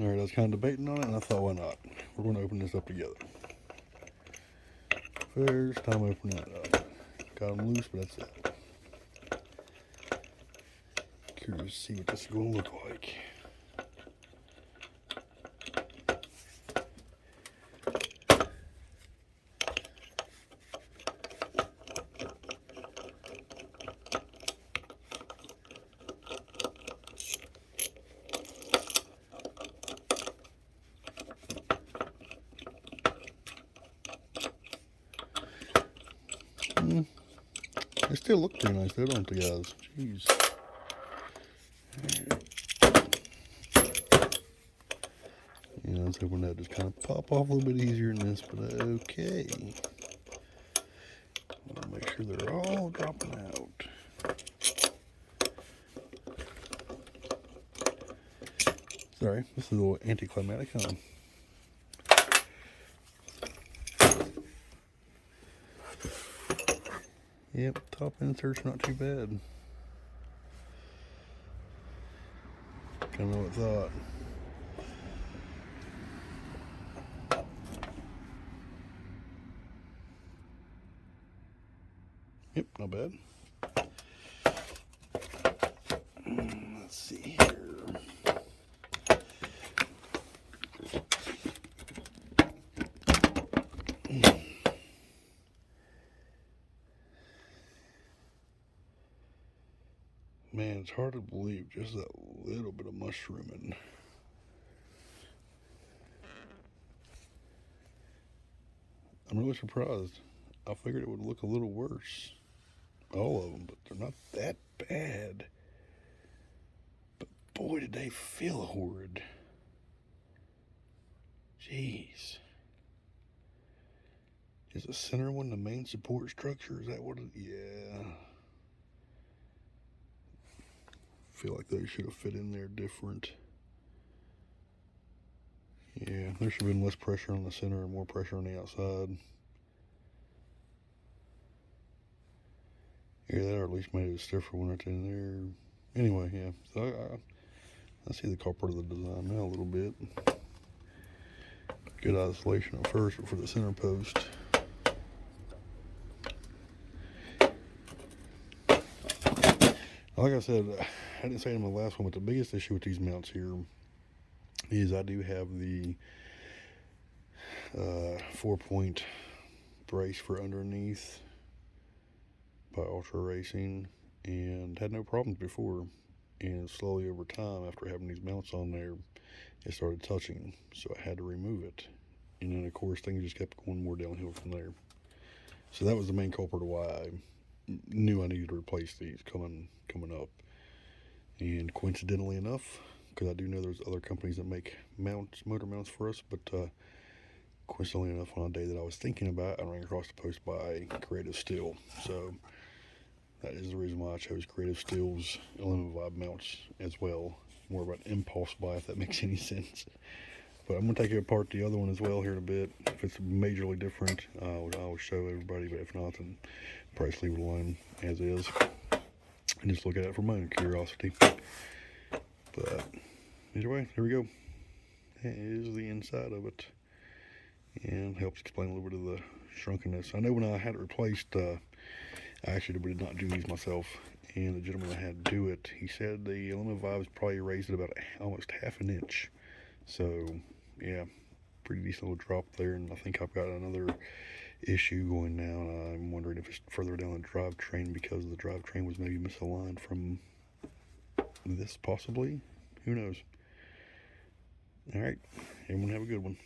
Alright, I was kind of debating on it, and I thought, why not? We're going to open this up together. First time opening that up. Got them loose, but that's it. Curious to see what this is going to look like. They still look pretty nice though, don't they, guys? Jeez. Yeah, let's hoping that just kind of pop off a little bit easier than this, but okay. I'll make sure they're all dropping out. Sorry, this is a little anticlimactic, huh? Yep, top insert's not too bad. Kind of what I thought. Yep, not bad. Let's see here. Man, it's hard to believe just that little bit of mushrooming. I'm really surprised. I figured it would look a little worse. All of them, but they're not that bad. But boy, did they feel horrid. Jeez. Is the center one the main support structure? Is that what it is? Yeah. Feel like they should have fit in there different. Yeah, there should have been less pressure on the center and more pressure on the outside. Yeah, that or at least made it a stiffer one right in there. Anyway, yeah. So I see the culprit of the design now a little bit. Good isolation at first, but for the center post. Like I said, I didn't say it in my last one, but the biggest issue with these mounts here is I do have the 4-point brace for underneath by Ultra Racing, and had no problems before. And slowly over time, after having these mounts on there, it started touching, so I had to remove it. And then of course things just kept going more downhill from there. So that was the main culprit of why I knew I needed to replace these coming up. And coincidentally enough, because I do know there's other companies that make motor mounts for us, but coincidentally enough, on a day that I was thinking about it, I ran across the post by Creative Steel. So that is the reason why I chose Creative Steel's aluminum vibe mounts as well. More of an impulse buy, if that makes any sense. But I'm going to take apart the other one as well here in a bit. If it's majorly different, I'll show everybody, but if not, then probably leave it alone as is. And just look at it for my own curiosity. But either way, here we go. That is the inside of it. And helps explain a little bit of the shrunkeness. I know when I had it replaced, I actually did not do these myself. And the gentleman that had to do it, he said the aluminum vibes probably raised it about almost half an inch. So yeah, pretty decent little drop there. And I think I've got another issue going now, and I'm wondering if it's further down the drivetrain because the drivetrain was maybe misaligned from this, possibly. Who knows? All right, everyone have a good one.